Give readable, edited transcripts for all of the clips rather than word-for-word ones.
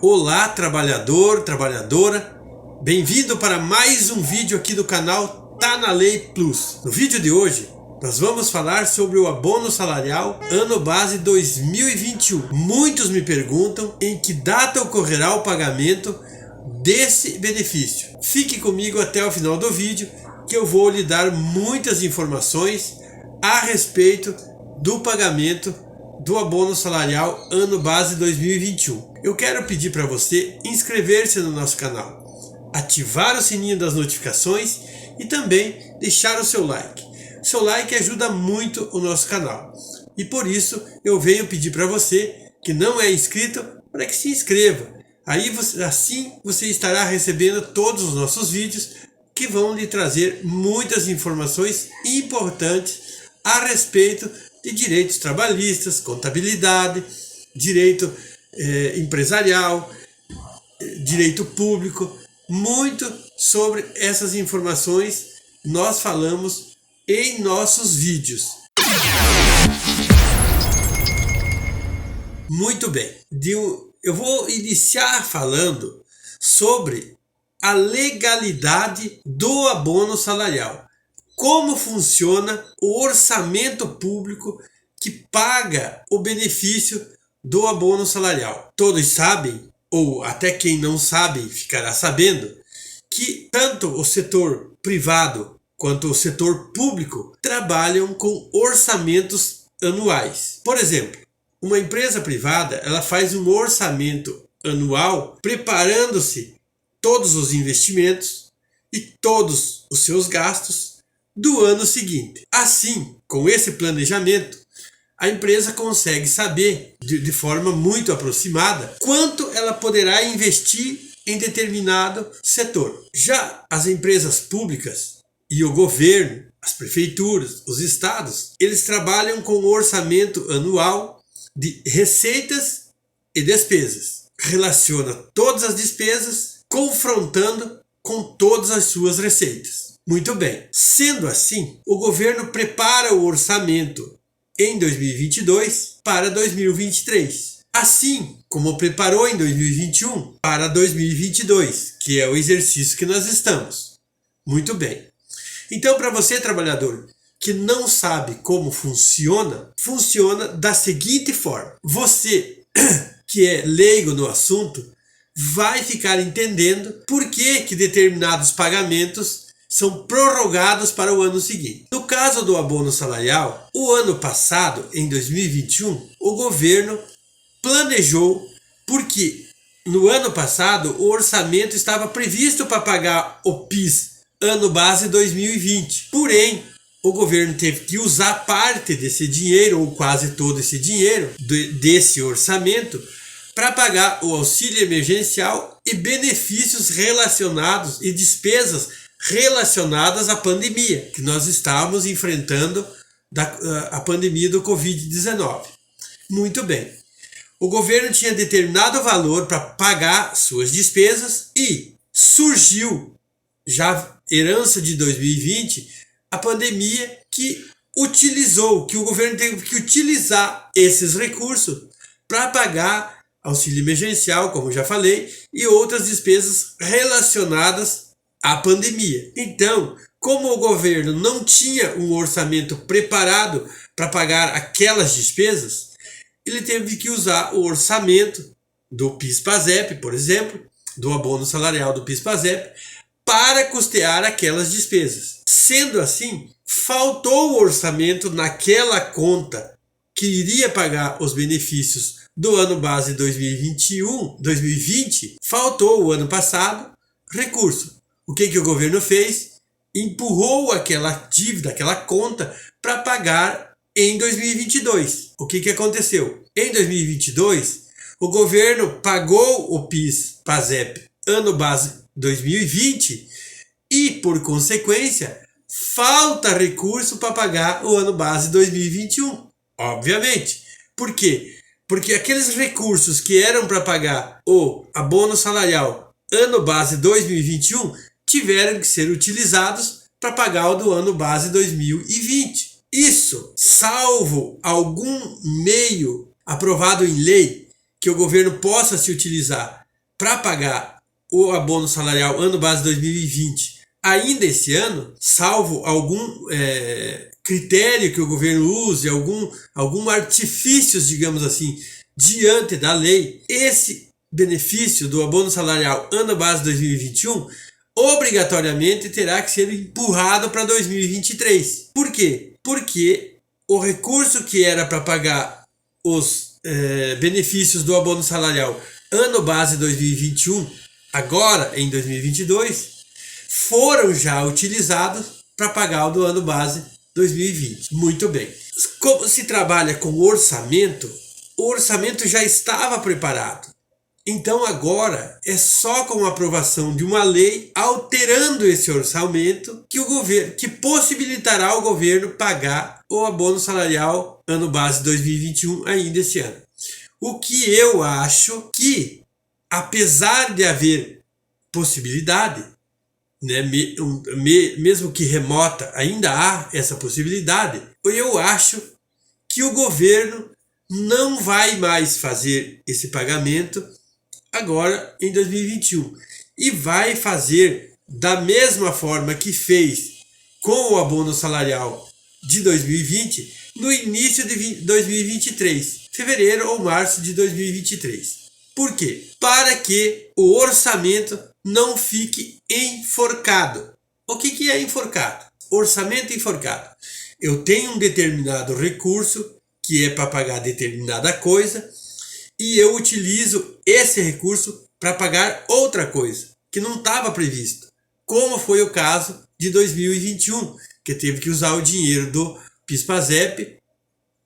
Olá, trabalhador, trabalhadora, bem-vindo para mais um vídeo aqui do canal Tá na Lei Plus. No vídeo de hoje, nós vamos falar sobre o abono salarial ano base 2021. Muitos me perguntam em que data ocorrerá o pagamento desse benefício. Fique comigo até o final do vídeo que eu vou lhe dar muitas informações a respeito do pagamento do abono salarial ano base 2021. Eu quero pedir para você inscrever-se no nosso canal, ativar o sininho das notificações e também deixar o seu like. Seu like ajuda muito o nosso canal e por isso eu venho pedir para você que não é inscrito para que se inscreva. Assim você estará recebendo todos os nossos vídeos que vão lhe trazer muitas informações importantes a respeito de direitos trabalhistas, contabilidade, direito empresarial, direito público. Muito sobre essas informações nós falamos em nossos vídeos. Muito bem, eu vou iniciar falando sobre a legalidade do abono salarial. Como funciona o orçamento público que paga o benefício do abono salarial? Todos sabem, ou até quem não sabe ficará sabendo, que tanto o setor privado quanto o setor público trabalham com orçamentos anuais. Por exemplo, uma empresa privada ela faz um orçamento anual preparando-se todos os investimentos e todos os seus gastos do ano seguinte. Assim, com esse planejamento, a empresa consegue saber de forma muito aproximada quanto ela poderá investir em determinado setor. Já as empresas públicas e o governo, as prefeituras, os estados, eles trabalham com um orçamento anual de receitas e despesas. Relaciona todas as despesas confrontando com todas as suas receitas. Muito bem, sendo assim, o governo prepara o orçamento em 2022 para 2023. Assim como preparou em 2021 para 2022, que é o exercício que nós estamos. Muito bem. Então, para você, trabalhador, que não sabe como funciona da seguinte forma. Você, que é leigo no assunto, vai ficar entendendo por que determinados pagamentos são prorrogados para o ano seguinte. No caso do abono salarial, o ano passado, em 2021, o governo planejou, porque no ano passado o orçamento estava previsto para pagar o PIS ano base 2020. Porém, o governo teve que usar parte desse dinheiro, ou quase todo esse dinheiro, desse orçamento, para pagar o auxílio emergencial e benefícios relacionados e despesas relacionadas à pandemia, que nós estávamos enfrentando a pandemia do Covid-19. Muito bem. O governo tinha determinado valor para pagar suas despesas e surgiu, já herança de 2020, a pandemia que o governo teve que utilizar esses recursos para pagar auxílio emergencial, como já falei, e outras despesas relacionadas à pandemia. Então, como o governo não tinha um orçamento preparado para pagar aquelas despesas, ele teve que usar o orçamento do PIS/PASEP, por exemplo, do abono salarial do PIS/PASEP, para custear aquelas despesas. Sendo assim, faltou o orçamento naquela conta que iria pagar os benefícios do ano base 2020, faltou o ano passado recurso. O que o governo fez? Empurrou aquela dívida, aquela conta, para pagar em 2022. O que aconteceu? Em 2022, o governo pagou o PIS/PASEP ano base 2020 e, por consequência, falta recurso para pagar o ano base 2021. Obviamente. Por quê? Porque aqueles recursos que eram para pagar o abono salarial ano base 2021 tiveram que ser utilizados para pagar o do ano base 2020. Isso, salvo algum meio aprovado em lei que o governo possa se utilizar para pagar o abono salarial ano base 2020 ainda esse ano, salvo algum critério que o governo use, algum artifícios, digamos assim, diante da lei, esse benefício do abono salarial ano base 2021 obrigatoriamente terá que ser empurrado para 2023. Por quê? Porque o recurso que era para pagar os benefícios do abono salarial ano base 2021, agora em 2022, foram já utilizados para pagar o do ano base 2020. Muito bem. Como se trabalha com orçamento, o orçamento já estava preparado. Então agora é só com a aprovação de uma lei alterando esse orçamento que possibilitará ao governo pagar o abono salarial ano base 2021 ainda esse ano. O que eu acho que, apesar de haver possibilidade, né, mesmo que remota, ainda há essa possibilidade, eu acho que o governo não vai mais fazer esse pagamento agora em 2021 e vai fazer da mesma forma que fez com o abono salarial de 2020 no início de 2023, fevereiro ou março de 2023. Por quê? Para que o orçamento não fique enforcado. O que é enforcado? Orçamento enforcado. Eu tenho um determinado recurso que é para pagar determinada coisa e eu utilizo esse recurso para pagar outra coisa que não estava previsto, como foi o caso de 2021, que teve que usar o dinheiro do PIS/PASEP,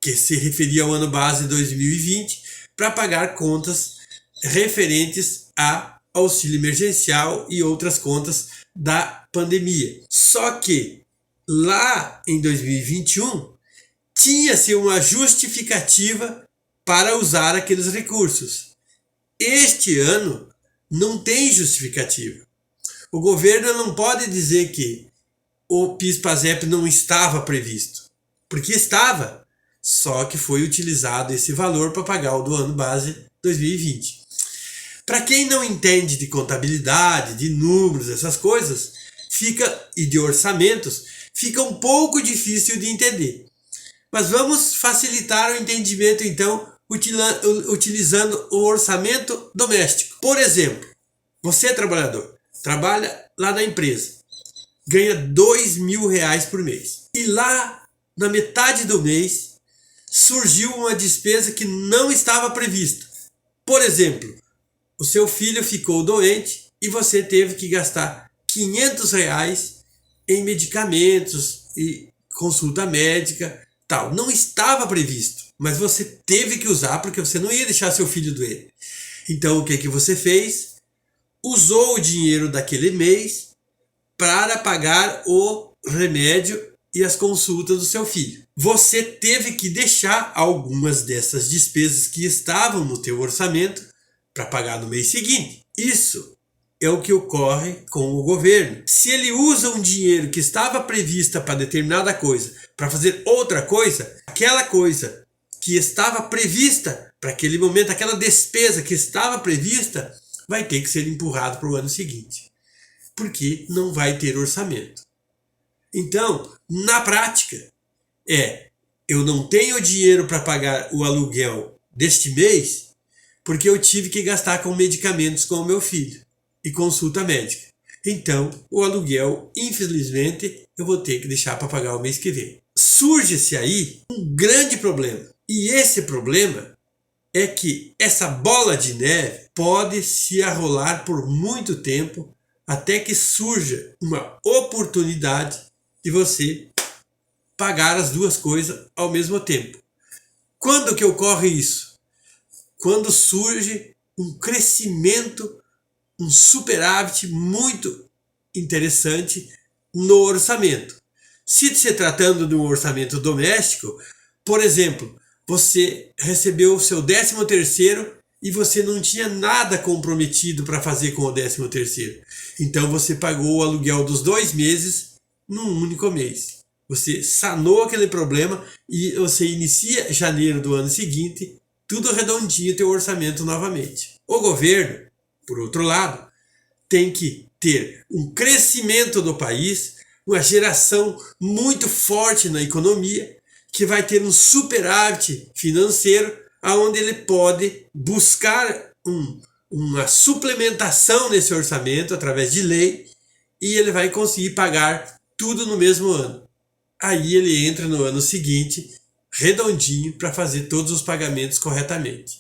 que se referia ao ano base 2020, para pagar contas referentes a auxílio emergencial e outras contas da pandemia. Só que lá em 2021 tinha-se uma justificativa para usar aqueles recursos. Este ano não tem justificativa. O governo não pode dizer que o PIS/PASEP não estava previsto, porque estava, só que foi utilizado esse valor para pagar o do ano base 2020. Para quem não entende de contabilidade, de números, essas coisas, e de orçamentos, fica um pouco difícil de entender. Mas vamos facilitar o entendimento, então, utilizando o orçamento doméstico. Por exemplo, você é trabalhador, trabalha lá na empresa, ganha R$2.000 por mês. E lá, na metade do mês, surgiu uma despesa que não estava prevista. Por exemplo, o seu filho ficou doente e você teve que gastar R$500 em medicamentos e consulta médica, tal. Não estava previsto, mas você teve que usar porque você não ia deixar seu filho doer. Então o que você fez? Usou o dinheiro daquele mês para pagar o remédio e as consultas do seu filho. Você teve que deixar algumas dessas despesas que estavam no teu orçamento para pagar no mês seguinte. Isso é o que ocorre com o governo. Se ele usa um dinheiro que estava prevista para determinada coisa para fazer outra coisa, aquela coisa que estava prevista para aquele momento, aquela despesa que estava prevista, vai ter que ser empurrado para o ano seguinte, porque não vai ter orçamento. Então, na prática, eu não tenho dinheiro para pagar o aluguel deste mês, porque eu tive que gastar com medicamentos com o meu filho e consulta médica. Então, o aluguel, infelizmente, eu vou ter que deixar para pagar o mês que vem. Surge-se aí um grande problema. E esse problema é que essa bola de neve pode se arrolar por muito tempo até que surja uma oportunidade de você pagar as duas coisas ao mesmo tempo. Quando que ocorre isso? Quando surge um crescimento, um superávit muito interessante no orçamento. Se tratando de um orçamento doméstico, por exemplo, você recebeu o seu 13º e você não tinha nada comprometido para fazer com o 13º. Então você pagou o aluguel dos 2 meses num único mês. Você sanou aquele problema e você inicia janeiro do ano seguinte, tudo redondinho, teu orçamento novamente. O governo, por outro lado, tem que ter um crescimento do país, uma geração muito forte na economia, que vai ter um superávit financeiro, onde ele pode buscar uma suplementação nesse orçamento através de lei, e ele vai conseguir pagar tudo no mesmo ano. Aí ele entra no ano seguinte, redondinho, para fazer todos os pagamentos corretamente.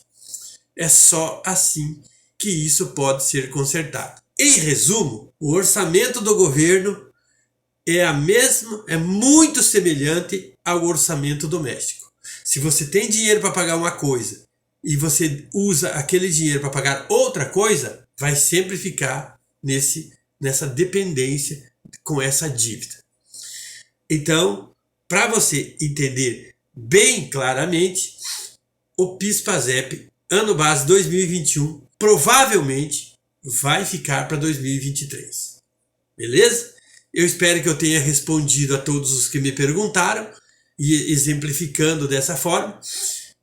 É só assim que isso pode ser consertado. Em resumo, o orçamento do governo é muito semelhante ao orçamento doméstico. Se você tem dinheiro para pagar uma coisa e você usa aquele dinheiro para pagar outra coisa, vai sempre ficar nessa dependência com essa dívida. Então, para você entender bem claramente, o PIS/PASEP ano base 2021 provavelmente vai ficar para 2023. Beleza? Eu espero que eu tenha respondido a todos os que me perguntaram e exemplificando dessa forma.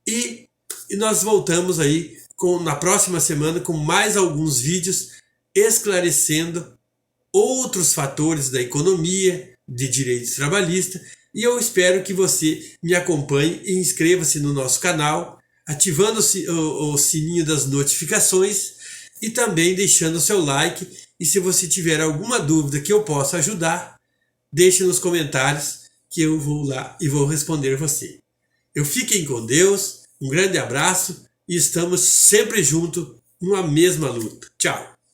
E nós voltamos aí na próxima semana com mais alguns vídeos esclarecendo outros fatores da economia, de direitos trabalhistas. E eu espero que você me acompanhe e inscreva-se no nosso canal, ativando o sininho das notificações e também deixando o seu like. E se você tiver alguma dúvida que eu possa ajudar, deixe nos comentários que eu vou lá e vou responder você. Fiquem com Deus, um grande abraço e estamos sempre juntos numa mesma luta. Tchau!